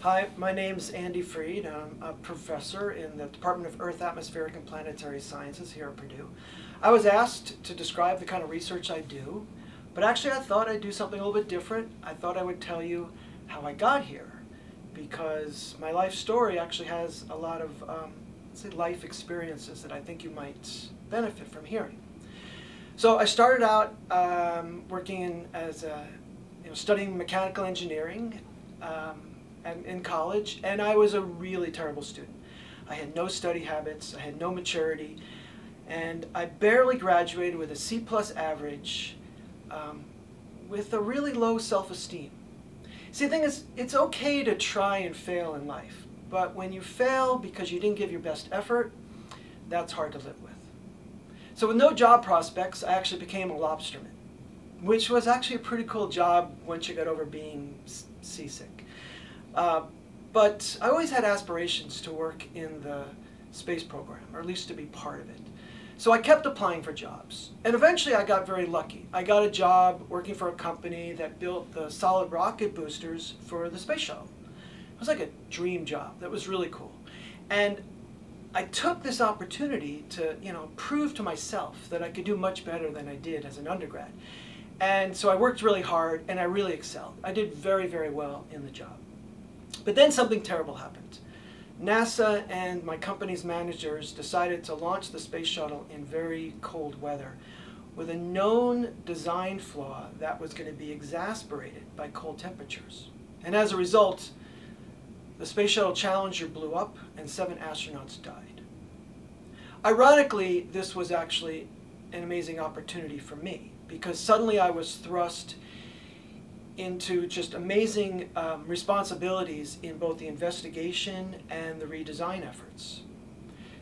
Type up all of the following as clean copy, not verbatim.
Hi, my name's Andy Freed. I'm a professor in the Department of Earth, Atmospheric and Planetary Sciences here at Purdue. I was asked to describe the kind of research I do, but actually I thought I'd do something a little bit different. I thought I would tell you how I got here, because my life story actually has a lot of say life experiences that I think you might benefit from hearing. So I started out working as studying mechanical engineering in college, and I was a really terrible student. I had no study habits, I had no maturity, and I barely graduated with a C+ average with a really low self-esteem. See, the thing is, it's okay to try and fail in life, but when you fail because you didn't give your best effort, that's hard to live with. So with no job prospects, I actually became a lobsterman, which was actually a pretty cool job once you got over being seasick. But I always had aspirations to work in the space program, or at least to be part of it. So I kept applying for jobs, and eventually I got very lucky. I got a job working for a company that built the solid rocket boosters for the space shuttle. It was like a dream job. That was really cool. And I took this opportunity to, prove to myself that I could do much better than I did as an undergrad. And so I worked really hard, and I really excelled. I did very, very well in the job. But then something terrible happened. NASA and my company's managers decided to launch the space shuttle in very cold weather with a known design flaw that was going to be exacerbated by cold temperatures. And as a result, the Space Shuttle Challenger blew up and 7 astronauts died. Ironically, this was actually an amazing opportunity for me, because suddenly I was thrust into just amazing responsibilities in both the investigation and the redesign efforts.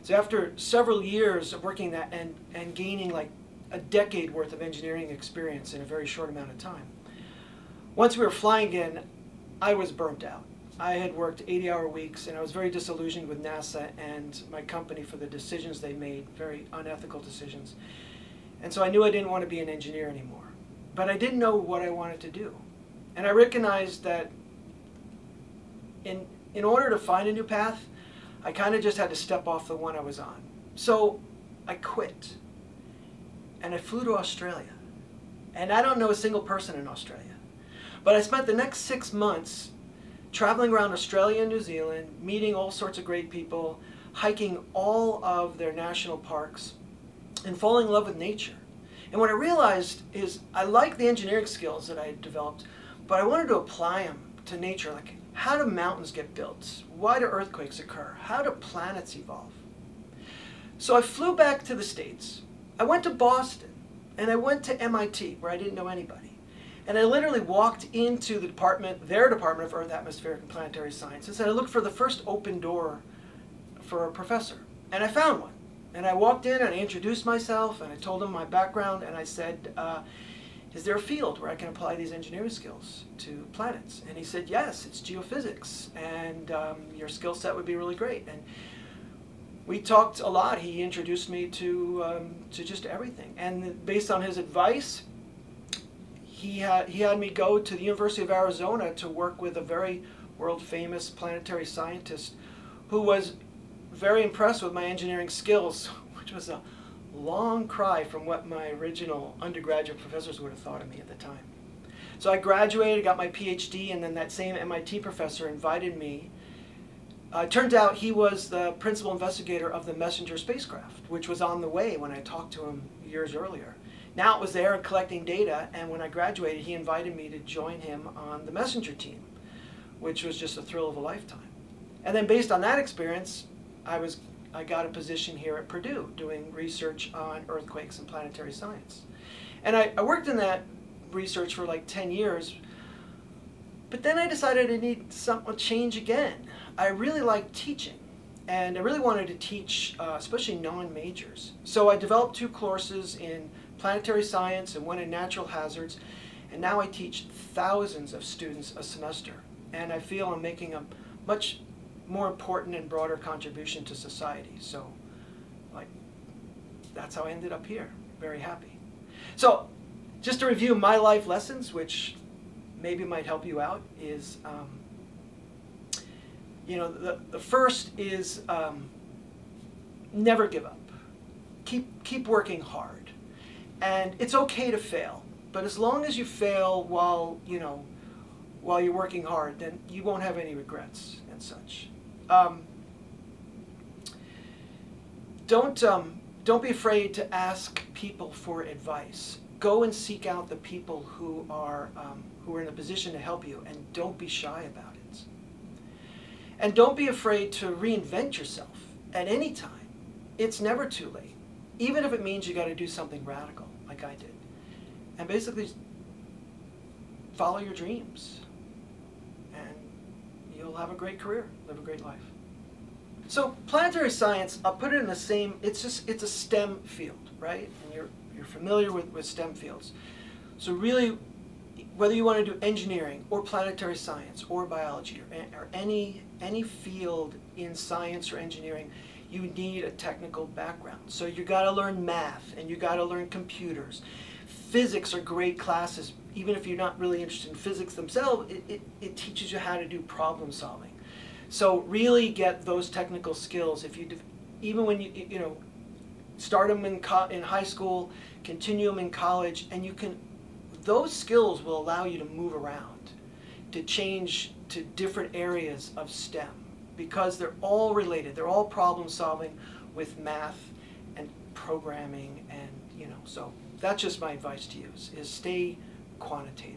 So after several years of working that and gaining like a decade worth of engineering experience in a very short amount of time, once we were flying again, I was burnt out. I had worked 80-hour weeks, and I was very disillusioned with NASA and my company for the decisions they made, very unethical decisions. And so I knew I didn't want to be an engineer anymore. But I didn't know what I wanted to do. And I recognized that in order to find a new path, I kind of just had to step off the one I was on. So I quit. And I flew to Australia. And I don't know a single person in Australia. But I spent the next 6 months traveling around Australia and New Zealand, meeting all sorts of great people, hiking all of their national parks, and falling in love with nature. And what I realized is I liked the engineering skills that I had developed, but I wanted to apply them to nature. Like, how do mountains get built? Why do earthquakes occur? How do planets evolve? So I flew back to the States. I went to Boston, and I went to MIT, where I didn't know anybody. And I literally walked into the their Department of Earth, Atmospheric and Planetary Sciences, and I looked for the first open door for a professor. And I found one. And I walked in and I introduced myself and I told him my background, and I said, is there a field where I can apply these engineering skills to planets? And he said, yes, it's geophysics, and your skill set would be really great. And we talked a lot. He introduced me to just everything. And based on his advice, he had me go to the University of Arizona to work with a very world-famous planetary scientist who was very impressed with my engineering skills, which was a long cry from what my original undergraduate professors would have thought of me at the time. So I graduated, got my PhD, and then that same MIT professor invited me. It turned out he was the principal investigator of the Messenger spacecraft, which was on the way when I talked to him years earlier. Now it was there collecting data, and when I graduated, he invited me to join him on the Messenger team, which was just a thrill of a lifetime. And then based on that experience, I got a position here at Purdue doing research on earthquakes and planetary science. And I worked in that research for like 10 years, but then I decided I need a change again. I really liked teaching, and I really wanted to teach, especially non-majors. So I developed 2 courses in planetary science and 1 in natural hazards, and now I teach thousands of students a semester. And I feel I'm making a much more important and broader contribution to society. So, that's how I ended up here. Very happy. So, just to review my life lessons, which maybe might help you out, is You know, the first is never give up. Keep working hard. And it's okay to fail, but as long as you fail while you're working hard, then you won't have any regrets and such. Don't be afraid to ask people for advice. Go and seek out the people who are in a position to help you, and don't be shy about it. And don't be afraid to reinvent yourself at any time. It's never too late, even if it means you got to do something radical, like I did. And basically, follow your dreams, and you'll have a great career, live a great life. So planetary science, I'll put it in the same, it's a STEM field, right? And you're familiar with STEM fields. So really, whether you want to do engineering or planetary science or biology or any field in science or engineering, you need a technical background. So you got to learn math, and you got to learn computers. Physics are great classes. Even if you're not really interested in physics themselves, it teaches you how to do problem solving. So really get those technical skills. If you, even when you start them in high school, continue them in college, and those skills will allow you to move around, to change to different areas of STEM, because they're all related. They're all problem solving with math and programming, and so that's just my advice to you: is stay quantitative.